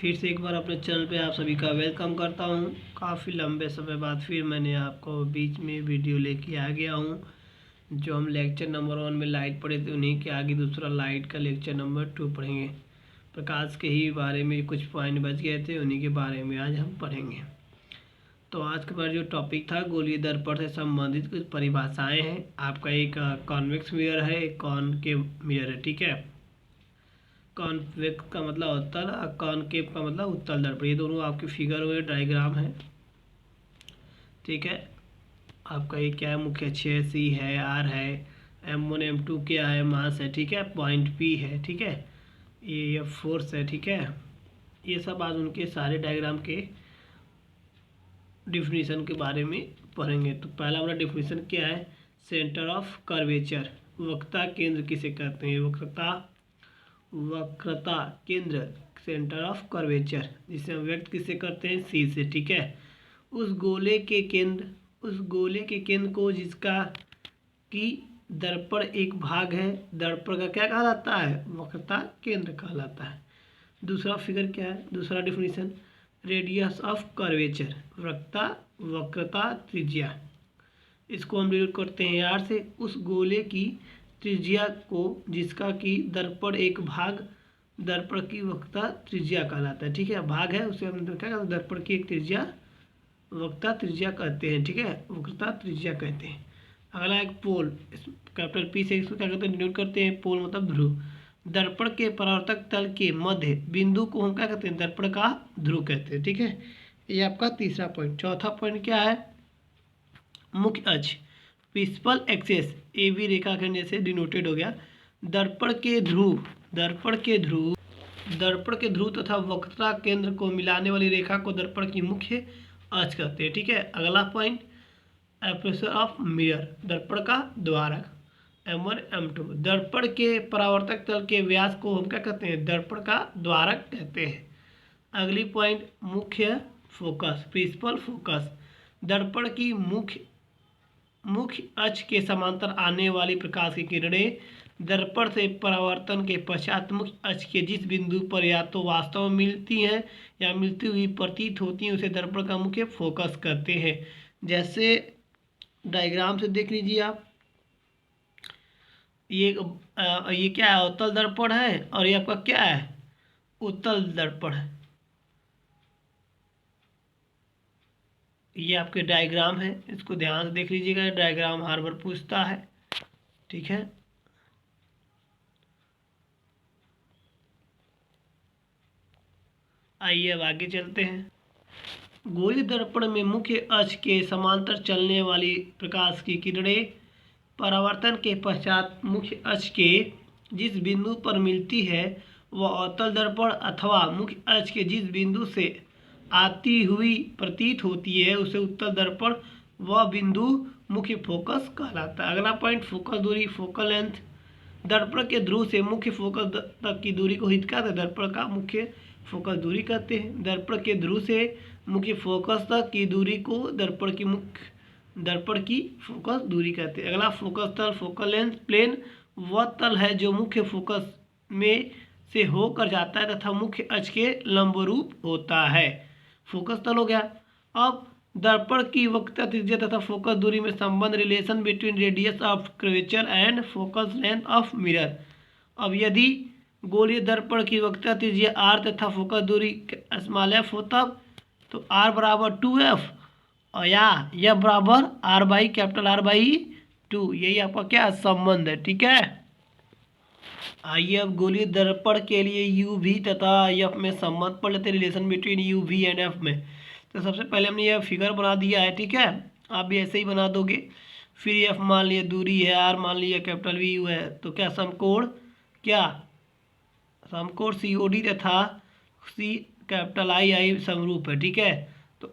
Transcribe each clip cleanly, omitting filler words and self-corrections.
फिर से एक बार अपने चैनल पे आप सभी का वेलकम करता हूँ। काफ़ी लंबे समय बाद फिर मैंने आपको बीच में वीडियो लेके आ गया हूँ। जो हम लेक्चर नंबर 1 में लाइट पढ़े थे उन्हीं के आगे दूसरा लाइट का लेक्चर नंबर 2 पढ़ेंगे। प्रकाश के ही बारे में कुछ पॉइंट बच गए थे, उन्हीं के बारे में आज हम पढ़ेंगे। तो आज के बाद जो टॉपिक था गोलीय दर्पण से संबंधित कुछ परिभाषाएँ हैं। आपका एक कॉन्वेक्स मिरर है, एक कॉनकेव मिरर है, ठीक है। कॉन्वेक्स का मतलब उत्तल और कॉनकेव का मतलब उत्तल दर्पण। ये दोनों आपके फिगर हुए डायग्राम है, ठीक है। आपका ये क्या है, मुख्य अक्ष है, सी है, आर है, M1 M2 क्या है, मास है, ठीक है, पॉइंट पी है, ठीक है, ये फोर्स है, ठीक है। ये सब आज उनके सारे डायग्राम के डिफिनीशन के बारे में पढ़ेंगे। तो पहला हमारा डिफिनीशन क्या है, सेंटर ऑफ कर्वेचर। वक्रता केंद्र किसे कहते हैं, वक्रता केंद्र, सेंटर ऑफ कर्वेचर, जिसे हम व्यक्त किसे करते हैं, सी से, ठीक है। उस गोले के केंद्र को जिसका कि दर्पण एक भाग है, दर्पण का क्या कहलाता है, वक्रता केंद्र कहलाता है। दूसरा फिगर क्या है, दूसरा डिफिनीशन, रेडियस ऑफ कर्वेचर, वक्रता त्रिज्या। इसको हम डिनोट करते हैं आर से। उस गोले की त्रिज्या को जिसका कि दर्पण एक भाग, दर्पण की वक्रता त्रिज्या कहलाता है, ठीक है। भाग है उसे हम क्या कहते हैं, दर्पण की एक त्रिज्या वक्रता त्रिज्या कहते हैं, ठीक है, वक्रता त्रिज्या कहते हैं। अगला एक पोल, कैपिटल पी से इसको क्या कहते हैं, डिनोट करते हैं, पोल मतलब ध्रुव। दर्पण के परावर्तक तल के मध्य बिंदु को हम क्या कहते हैं, दर्पण का ध्रुव कहते हैं, ठीक है। ये आपका तीसरा पॉइंट। चौथा पॉइंट क्या है, मुख्य अक्ष, प्रिंसिपल एक्सेस, ए बी रेखाखंड जैसे डिनोटेड हो गया। दर्पण के ध्रुव तथा वक्रता केंद्र को मिलाने वाली रेखा को दर्पण की मुख्य अक्ष कहते हैं, ठीक है। अगला पॉइंट, एपर्चर ऑफ मिरर, दर्पण का द्वारक, M1 M2। दर्पण के परावर्तक तल के व्यास को हम क्या कहते हैं, दर्पण का द्वारक कहते हैं। अगली पॉइंट, मुख्य फोकस, प्रिंसिपल फोकस, दर्पण की मुख्य अक्ष के समांतर आने वाली प्रकाश की किरणें दर्पण से परावर्तन के पश्चात मुख्य अक्ष के जिस बिंदु पर या तो वास्तव में मिलती हैं या मिलती हुई प्रतीत होती हैं उसे दर्पण का मुख्य फोकस कहते हैं। जैसे डायग्राम से देख लीजिए आप, ये क्या है, उत्तल दर्पण है, और ये आपका क्या है, उत्तल दर्पण है। ये आपके डायग्राम है, इसको ध्यान से देख लीजिएगा, डायग्राम हर बार पूछता है, ठीक है। आइए अब आगे चलते हैं। गोलीय दर्पण में मुख्य अक्ष के समांतर चलने वाली प्रकाश की किरणें परावर्तन के पश्चात मुख्य अक्ष के जिस बिंदु पर मिलती है वह अवतल दर्पण अथवा मुख्य अक्ष के जिस बिंदु से आती हुई प्रतीत होती है उसे उत्तल दर्पण, वह बिंदु मुख्य फोकस कहलाता है। अगला पॉइंट, फोकस दूरी, फोकल लेंथ, दर्पण के ध्रुव से मुख्य फोकस तक की दूरी को हित कहते हैं, दर्पण का मुख्य फोकस दूरी कहते हैं। दर्पण के ध्रुव से मुख्य फोकस तक की दूरी को दर्पण की फोकस दूरी कहते हैं। अगला फोकस तल, फोकल लेंथ, प्लेन वह तल है जो मुख्य फोकस में से होकर जाता है तथा मुख्य अक्ष के लंबरूप होता है, फोकस तल हो गया। अब दर्पण की वक्रता त्रिज्या तथा फोकस दूरी में संबंध, relation between radius of curvature and focus length of mirror. अब यदि गोलीय दर्पण की वक्रता त्रिज्या r तथा फोकस दूरी स्मॉल f हो तब तो r बराबर 2f और या f बराबर r by capital R by 2, यही आपका क्या संबंध है, ठीक है। आइए अब गोलीय दर्पण के लिए यू वी तथा एफ में संबंध पढ़ लेते हैं, relation between u v and f में। तो सबसे पहले हमने यह फिगर बना दिया है, ठीक है, आप भी ऐसे ही बना दोगे। फिर एफ मान लिया दूरी है, आर मान लिया कैपिटल वी यू है, तो क्या समकोण, क्या समकोण सी ओ डी तथा सी कैपिटल आई आई समरूप है, ठीक है। तो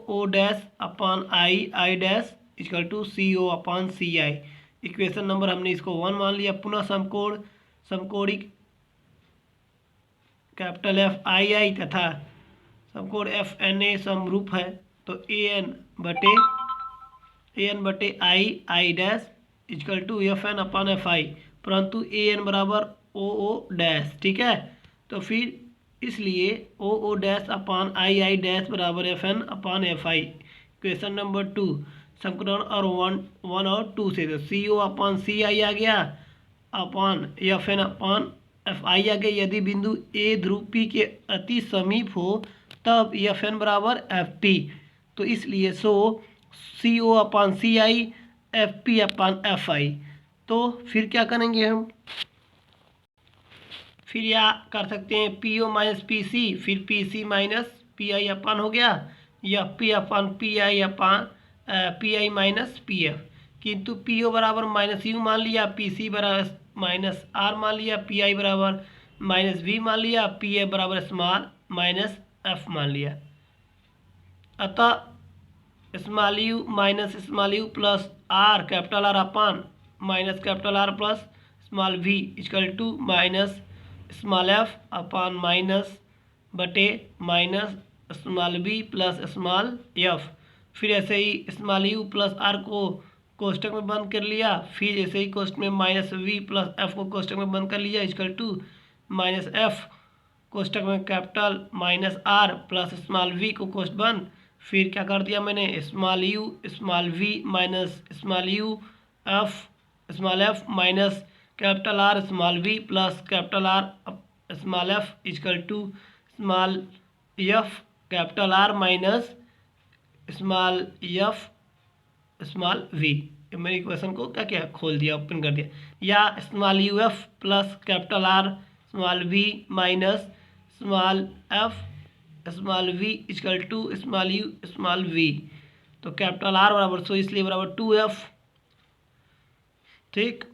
O dash upon I dash equal to C O upon C I. Equation number हमने इसको 1 मान लिया। पुनः समकोणिक कैपिटल एफ आई आई तथा समकोण एफ एन ए समरूप है, तो ए एन बटे I dash equal to F N upon F I, परंतु ए एन बराबर ओ डैश, ठीक है। तो फिर इसलिए O dash upon I dash बराबर f N upon F i. Question number 2, समीकरण और 1 और 2 से, तो सी ओ अपान सी आई आ गया upon f N upon F i आ गया। यदि बिंदु ए ध्रुव पी के अति समीप हो तब एफ एन बराबर एफ पी। तो इसलिए C O upon C I f p upon F i. तो फिर क्या करेंगे हम, फिर या कर सकते हैं P O minus P C, फिर P C minus P I upon हो गया, या P upon P I upon P I minus P F. किंतु पी ओ बराबर माइनस यू मान लिया, पी सी बराबर माइनस आर मान लिया, पी आई बराबर माइनस वी मान लिया, पी ए बराबर स्मॉल माइनस एफ मान लिया। अतः small u minus small u plus R capital R upon minus capital R plus small v equal to minus small f upon minus बटे minus small b plus small f. फिर ऐसे ही small u plus R को कोष्टक में बंद कर लिया, फिर ऐसे ही कोष्टक में माइनस वी प्लस एफ को कोष्टक में बंद कर लिया इक्वल टू माइनस एफ कोष्टक में capital minus R plus small v को कोष्ट बंद। फिर क्या कर दिया मैंने, small u small v minus small u f small f minus capital R small v plus capital R small f equal to small f capital R minus small f small v. मेरे equation को क्या किया, खोल दिया, open कर दिया। या small u f plus capital R small v minus small f small v equal to small u small v. तो कैपिटल आर बराबर सो इसलिए बराबर 2f। ठीक,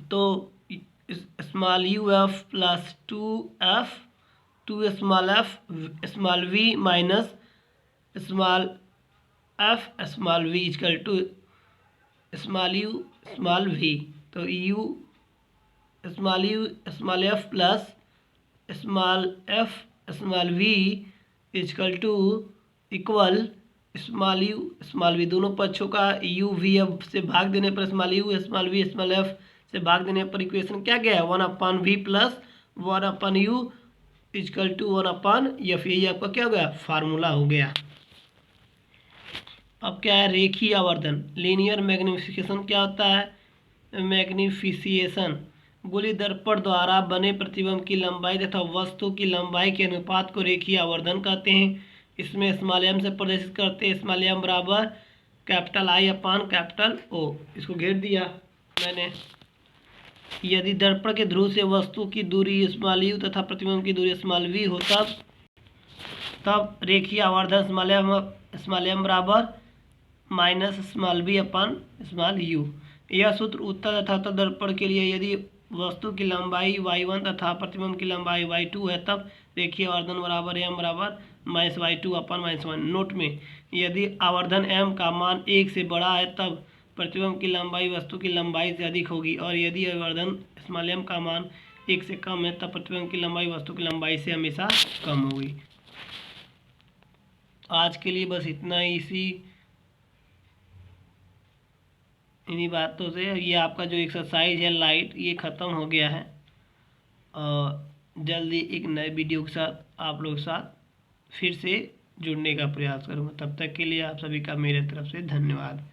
तो small u f plus 2f 2 small f small v minus small f small v equal to small u small v. तो u small f plus small f small v equal to equal small u small v. दोनों पक्षों का you V F से भाग देने पर small u small v small f से भाग देने पर इक्वेशन क्या गया है, 1 v plus 1 u equal to 1 f. यही आपका क्या हो गया, फार्मूला हो गया। अब क्या है, रेखीय आवर्धन लीनियर मैग्निफिकेशन क्या होता है, मैग्निफिसिएशन गोलीय दर्पण द्वारा बने प्रतिबिंब की लंबाई तथा वस्तु की लंबाई के अनुपात को रेखीय आवर्धन कहते हैं। इसमें स्मॉल एम से प्रदर्शित करते हैं, स्मॉल एम बराबर कैपिटल आई अपान कैपिटल ओ। इसको घेर दिया मैंने। यदि दर्पण के ध्रुव से वस्तु की दूरी स्मॉल यू तथा प्रतिबिंब की दूरी स्मॉल वी हो तब रेखीय आवर्धन स्मॉल एम बराबर minus small b upon small u. यह सूत्र उत्तल तथा दर्पण के लिए यदि वस्तु की लंबाई y1 तथा प्रतिबिंब की लंबाई y2 है तब रेखीय आवर्धन बराबर m बराबर minus y2 upon minus 1। Note में, यदि आवर्धन m का मान 1 से बड़ा है तब प्रतिबिंब की लंबाई वस्तु की लंबाई से अधिक होगी, और यदि आवर्धन स्मॉल m का मान 1 से कम है तब प्रतिबिंब की लंबाई वस्तु की लंबाई से हमेशा कम होगी। आज के लिए बस इतना ही। इन्हीं बातों से ये आपका जो एक्सरसाइज है लाइट ये ख़त्म हो गया है, और जल्दी एक नए वीडियो के साथ आप लोग के साथ फिर से जुड़ने का प्रयास करूँगा। तब तक के लिए आप सभी का मेरे तरफ से धन्यवाद।